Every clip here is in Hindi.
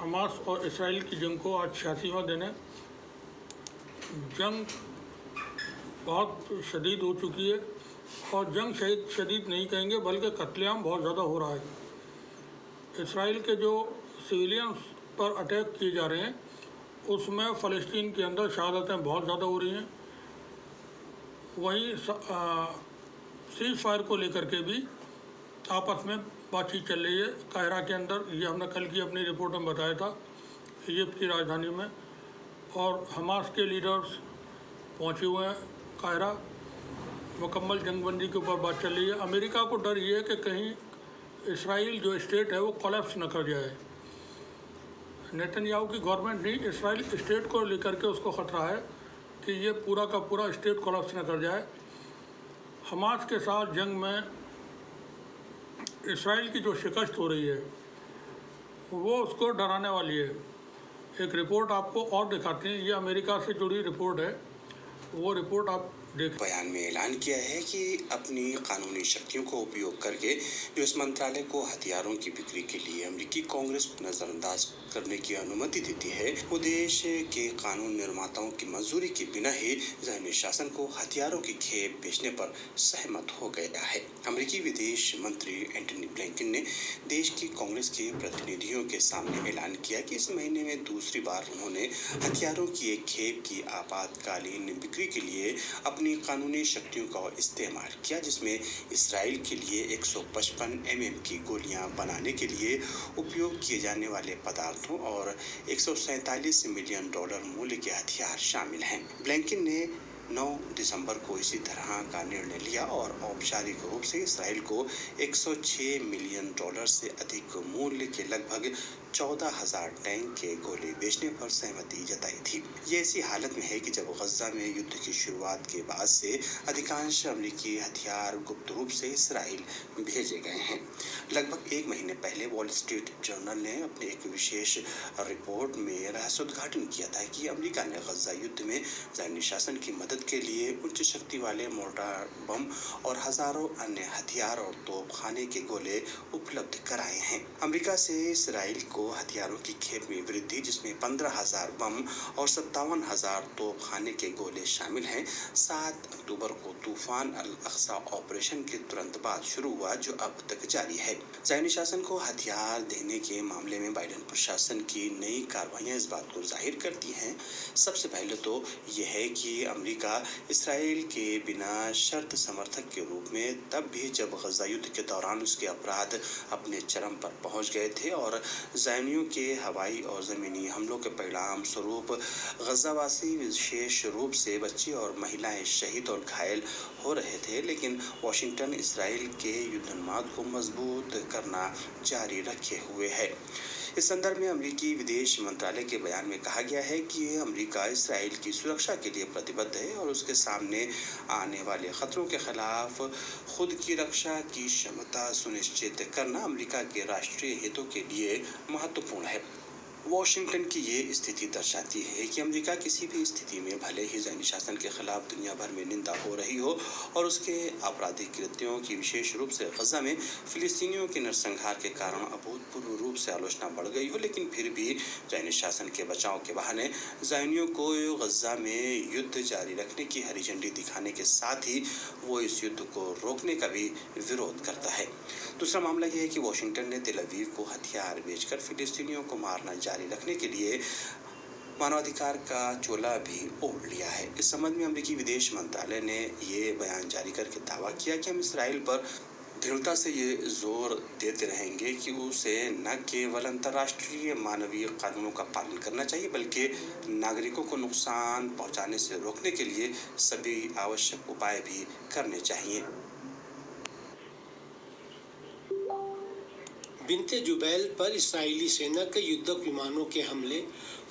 हमास और इसराइल की जंग को आज 86वां दिन है। जंग बहुत शदीद हो चुकी है और जंग शदीद नहीं कहेंगे बल्कि कत्लेआम बहुत ज़्यादा हो रहा है। इसराइल के जो सिविलियंस पर अटैक किए जा रहे हैं उसमें फ़लस्तीन के अंदर शहादतें बहुत ज़्यादा हो रही हैं। वहीं सीज़ फायर को लेकर के भी आपस में बातचीत चल रही है कायरा के अंदर। ये हमने कल की अपनी रिपोर्ट में बताया था, इजिप्ट की राजधानी में। और हमास के लीडर्स पहुंचे हुए हैं कायरा, मुकम्मल जंगबंदी के ऊपर बात चल रही है। अमेरिका को डर ये है कि कहीं इसराइल जो स्टेट है वो कोलैप्स न कर जाए। नेतन्याहू की गवर्नमेंट नहीं, इसराइल स्टेट को लेकर के उसको खतरा है कि ये पूरा का पूरा स्टेट कोलैप्स न कर जाए। हमास के साथ जंग में इसराइल की जो शिकस्त हो रही है वो उसको डराने वाली है। एक रिपोर्ट आपको और दिखाते हैं, ये अमेरिका से जुड़ी रिपोर्ट है, वो रिपोर्ट आप देख। बयान में ऐलान किया है कि अपनी कानूनी शक्तियों को उपयोग करके जो इस मंत्रालय को हथियारों की बिक्री के लिए अमेरिकी कांग्रेस को नजरअंदाज करने की अनुमति देती है, वो देश के कानून निर्माताओं की मंजूरी के बिना ही ज़हनी शासन को हथियारों की खेप बेचने पर सहमत हो गया है। अमेरिकी विदेश मंत्री एंटनी ब्लिंकन ने देश की कांग्रेस के प्रतिनिधियों के सामने ऐलान किया कि इस महीने में दूसरी बार उन्होंने हथियारों की एक खेप की आपातकालीन बिक्री के लिए अपनी कानूनी शक्तियों का इस्तेमाल किया, जिसमें इसराइल के लिए 155 mm की गोलियां बनाने के लिए उपयोग किए जाने वाले पदार्थों और $147 मिलियन मूल्य के हथियार शामिल हैं। ब्लिंकन ने 9 दिसंबर को इसी तरह का निर्णय लिया और औपचारिक रूप से इसराइल को $106 मिलियन से अधिक मूल्य के लगभग 14,000 टैंक के गोले बेचने पर सहमति जताई थी। ये ऐसी हालत में है कि जब गजा में युद्ध की शुरुआत के बाद से अधिकांश अमेरिकी हथियार गुप्त रूप से इसराइल भेजे गए हैं। लगभग 1 महीने पहले वॉल स्ट्रीट जर्नल ने अपने एक विशेष रिपोर्ट में रहस्योद्घाटन किया था कि अमेरिका ने गजा युद्ध में ज़हनी शासन की मदद के लिए उच्च शक्ति वाले मोर्टार बम और हजारों अन्य हथियार और तोपखाने के गोले उपलब्ध कराए हैं। अमेरिका से इसराइल को हथियारों की खेप में वृद्धि, जिसमें 15,000 बम और 57,000 तोपखाने के गोले शामिल हैं, 7 अक्टूबर को तूफान अल अक्सा ऑपरेशन के तुरंत बाद शुरू हुआ, जो अब तक जारी है। ज़हनी शासन को हथियार देने के मामले में बाइडेन प्रशासन की नई कार्रवाइयां इस बात को जाहिर करती हैं। सबसे पहले तो यह है कि अमेरिका इसराइल के बिना शर्त समर्थक के रूप में तब भी जब गजा युद्ध के दौरान उसके अपराध अपने चरम पर पहुंच गए थे और ज़हनियों के हवाई और ज़मीनी हमलों के परिणाम स्वरूप गजावासी विशेष रूप से बच्चे और महिलाएं शहीद और घायल हो रहे थे, लेकिन वाशिंगटन इसराइल के युद्धोन्माद को मजबूत करना जारी रखे हुए है। इस संदर्भ में अमेरिकी विदेश मंत्रालय के बयान में कहा गया है कि अमेरिका इसराइल की सुरक्षा के लिए प्रतिबद्ध है और उसके सामने आने वाले खतरों के खिलाफ खुद की रक्षा की क्षमता सुनिश्चित करना अमेरिका के राष्ट्रीय हितों के लिए महत्वपूर्ण है। वाशिंगटन की ये स्थिति दर्शाती है कि अमेरिका किसी भी स्थिति में, भले ही ज़हनी शासन के खिलाफ दुनिया भर में निंदा हो रही हो और उसके आपराधिक कृत्यों की विशेष रूप से गजा में फिलिस्तीनियों के नरसंहार के कारण अभूतपूर्व रूप से आलोचना बढ़ गई हो, लेकिन फिर भी ज़हनी शासन के बचाव के बहाने ज़हनियों को गजा में युद्ध जारी रखने की हरी झंडी दिखाने के साथ ही वो इस युद्ध को रोकने का भी विरोध करता है। दूसरा मामला यह है कि वाशिंगटन ने तेल अवीव को हथियार बेचकर फिलिस्तीनियों को मारना जारी रखने के लिए मानवाधिकार का चोला भी ओढ़ लिया है। इस संबंध में अमेरिकी विदेश मंत्रालय ने ये बयान जारी करके दावा किया कि हम इसराइल पर दृढ़ता से ये जोर देते रहेंगे कि उसे न केवल अंतर्राष्ट्रीय मानवीय कानूनों का पालन करना चाहिए, बल्कि नागरिकों को नुकसान पहुंचाने से रोकने के लिए सभी आवश्यक उपाय भी करने चाहिए। बिन्ते जुबैल पर इसराइली सेना के युद्धक विमानों के हमले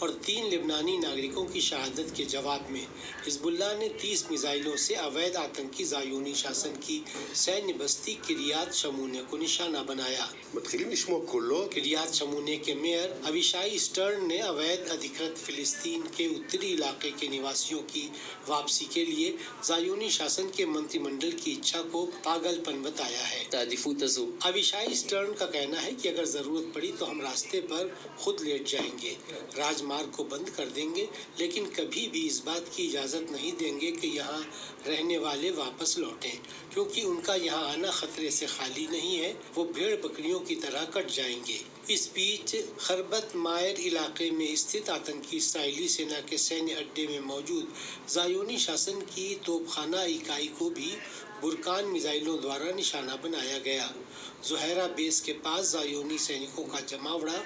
और 3 लेबनानी नागरिकों की शहादत के जवाब में हिजबुल्लाह ने 30 मिसाइलों से अवैध आतंकी ज़ायोनी शासन की सैन्य बस्ती किरियात शमूने को निशाना बनाया। किरियात शमूने के मेयर अविशाई स्टर्न ने अवैध अधिकृत फिलिस्तीन के उत्तरी इलाके के निवासियों की वापसी के लिए ज़ायोनी शासन के मंत्रिमंडल की इच्छा को पागलपन बताया है। अविशाई स्टर्न का कहना है है कि अगर जरूरत पड़ी तो हम रास्ते पर खुद लेट जाएंगे, राजमार्ग को बंद कर देंगे, लेकिन कभी भी इस बात की इजाजत नहीं देंगे कि यहाँ रहने वाले वापस लौटें, क्योंकि उनका यहाँ आना खतरे से खाली नहीं है। वो भेड़ बकरियों की तरह कट जाएंगे। इस बीच खरबत मायर इलाके में स्थित आतंकी इसराइली सेना के सैन्य अड्डे में मौजूद ज़ायोनी शासन की तोपखाना इकाई को भी बुरकान मिसाइलों द्वारा निशाना बनाया गया। ज़ुहैरा बेस के पास ज़ायोनी सैनिकों का जमावड़ा,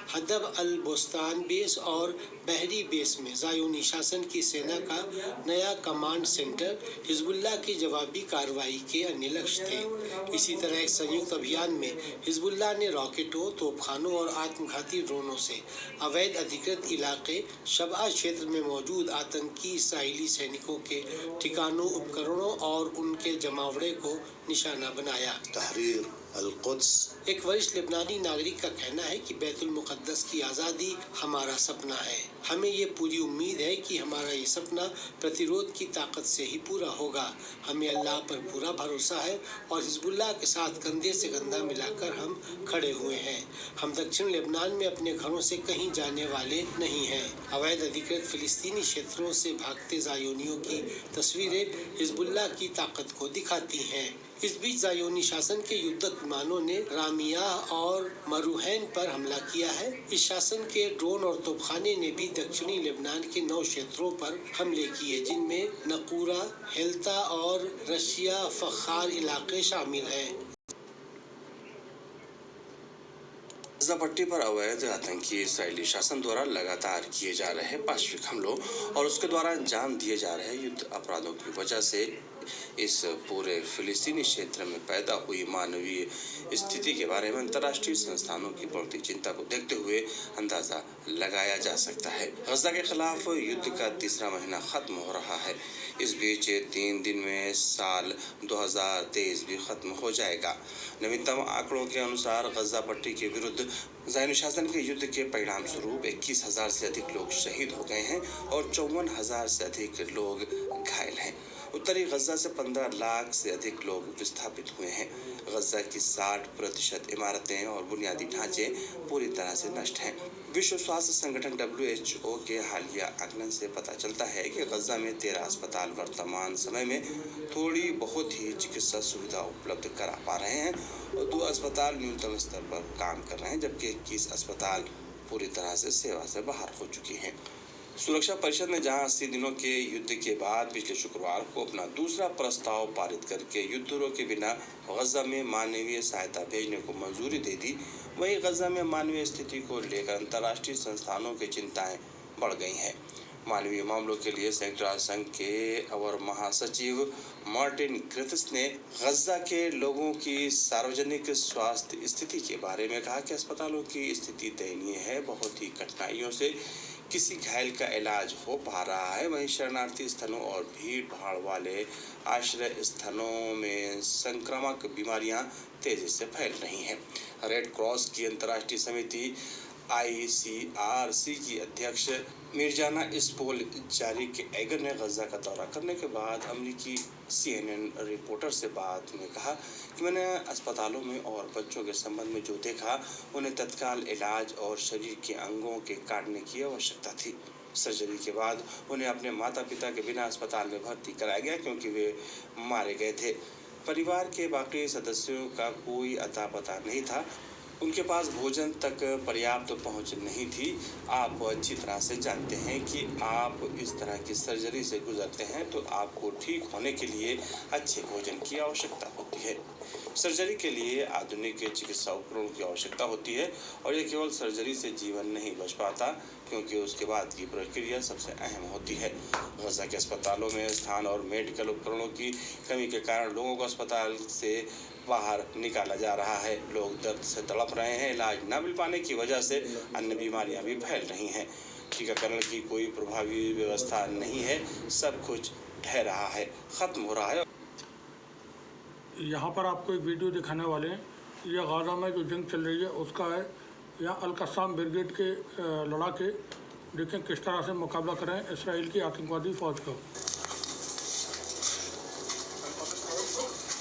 हदब अल बोस्तान बेस और बहरी बेस में ज़ायोनी शासन की सेना का नया कमांड सेंटर हिजबुल्लाह की जवाबी कार्रवाई के अन्य लक्ष्य थे। इसी तरह एक संयुक्त अभियान में हिजबुल्लाह ने रॉकेटों, तोपखानों और आत्मघाती ड्रोनों से अवैध अधिकृत इलाके शबा क्षेत्र में मौजूद आतंकी इसराइली सैनिकों के ठिकानों, उपकरणों और उनके जमावड़े को निशाना बनाया। तहरीर अल-कुद्स। एक वरिष्ठ लेबनानी नागरिक का कहना है कि बैतुल मुक़द्दस की आज़ादी हमारा सपना है। हमें ये पूरी उम्मीद है कि हमारा ये सपना प्रतिरोध की ताकत से ही पूरा होगा। हमें अल्लाह पर पूरा भरोसा है और हिजबुल्लाह के साथ कंधे से कंधा मिलाकर हम खड़े हुए हैं। हम दक्षिण लेबनान में अपने घरों से कहीं जाने वाले नहीं हैं। अवैध अधिकृत फिलिस्तीनी क्षेत्रों से भागते ज़ायोनियों की तस्वीरें हिजबुल्लाह की ताकत को दिखाती हैं। इस बीच ज़ायोनी शासन के युद्धक विमानों ने रामिया और मरूहैन पर हमला किया है। इस शासन के ड्रोन और तोपखाने ने भी दक्षिणी लेबनान के 9 क्षेत्रों पर हमले किए, जिनमें नकूरा, हेल्ता और रशिया फखार इलाके शामिल हैं। गज़ा पट्टी पर अवैध आतंकी इसराइली शासन द्वारा लगातार किए जा रहे पाशविक हमलों और उसके द्वारा अंजाम दिए जा रहे युद्ध अपराधों की वजह से इस पूरे फिलिस्तीनी क्षेत्र में पैदा हुई मानवीय स्थिति के बारे में अंतर्राष्ट्रीय संस्थानों की बढ़ती चिंता को देखते हुए अंदाजा लगाया जा सकता है। गज़ा के खिलाफ युद्ध का तीसरा महीना खत्म हो रहा है। इस बीच 3 दिन में साल 2023 भी खत्म हो जाएगा। नवीनतम आंकड़ों के अनुसार गज़ा पट्टी के विरुद्ध ज़ायोनी शासन के युद्ध के परिणाम स्वरूप 21,000 से अधिक लोग शहीद हो गए हैं और 54,000 से अधिक लोग घायल हैं। उत्तरी गज़ा से 15 लाख से अधिक लोग विस्थापित हुए हैं। गज़ा की 60% इमारतें और बुनियादी ढांचे पूरी तरह से नष्ट हैं। विश्व स्वास्थ्य संगठन WHO के हालिया आकलन से पता चलता है कि गज़ा में 13 अस्पताल वर्तमान समय में थोड़ी बहुत ही चिकित्सा सुविधा उपलब्ध करा पा रहे हैं और 2 अस्पताल न्यूनतम स्तर पर काम कर रहे हैं, जबकि 21 अस्पताल पूरी तरह से सेवा से बाहर हो चुकी हैं। सुरक्षा परिषद ने जहां 80 दिनों के युद्ध के बाद पिछले शुक्रवार को अपना दूसरा प्रस्ताव पारित करके युद्ध रोके बिना गज़ा में मानवीय सहायता भेजने को मंजूरी दे दी, वहीं गज़ा में मानवीय स्थिति को लेकर अंतर्राष्ट्रीय संस्थानों की चिंताएं बढ़ गई हैं। मानवीय मामलों के लिए संयुक्त राष्ट्र संघ के अवर महासचिव मार्टिन ग्रिफिथ्स ने गज़ा के लोगों की सार्वजनिक स्वास्थ्य स्थिति के बारे में कहा कि अस्पतालों की स्थिति दयनीय है। बहुत ही कठिनाइयों से किसी घायल का इलाज हो पा रहा है। वहीं शरणार्थी स्थलों और भीड़ भाड़ वाले आश्रय स्थलों में संक्रामक बीमारियां तेजी से फैल रही हैं। रेड क्रॉस की अंतर्राष्ट्रीय समिति ICRC की अध्यक्ष मिर्जाना इस्पोल जारिक एगर ने गज़ा का दौरा करने के बाद अमेरिकी CNN रिपोर्टर से बात में कहा कि मैंने अस्पतालों में और बच्चों के संबंध में जो देखा, उन्हें तत्काल इलाज और शरीर के अंगों के काटने की आवश्यकता थी। सर्जरी के बाद उन्हें अपने माता पिता के बिना अस्पताल में भर्ती कराया गया क्योंकि वे मारे गए थे। परिवार के बाकी सदस्यों का कोई अता पता नहीं था। उनके पास भोजन तक पर्याप्त पहुंच नहीं थी। आप अच्छी तरह से जानते हैं कि आप इस तरह की सर्जरी से गुजरते हैं तो आपको ठीक होने के लिए अच्छे भोजन की आवश्यकता होती है। सर्जरी के लिए आधुनिक चिकित्सा उपकरणों की आवश्यकता होती है और यह केवल सर्जरी से जीवन नहीं बच पाता, क्योंकि उसके बाद की प्रक्रिया सबसे अहम होती है। गज़ा के अस्पतालों में स्थान और मेडिकल उपकरणों की कमी के कारण लोगों को अस्पताल से बाहर निकाला जा रहा है। लोग दर्द से तड़प रहे हैं। इलाज न मिल पाने की वजह से अन्य बीमारियां भी फैल रही हैं। टीकाकरण की कोई प्रभावी व्यवस्था नहीं है। सब कुछ ढह रहा है, खत्म हो रहा है। यहाँ पर आपको एक वीडियो दिखाने वाले हैं। यह गाज़ा में जो जंग चल रही है उसका है। यहाँ अल-कस्साम ब्रिगेड के लड़ाके देखें किस तरह से मुकाबला करें इसराइल की आतंकवादी फ़ौज का।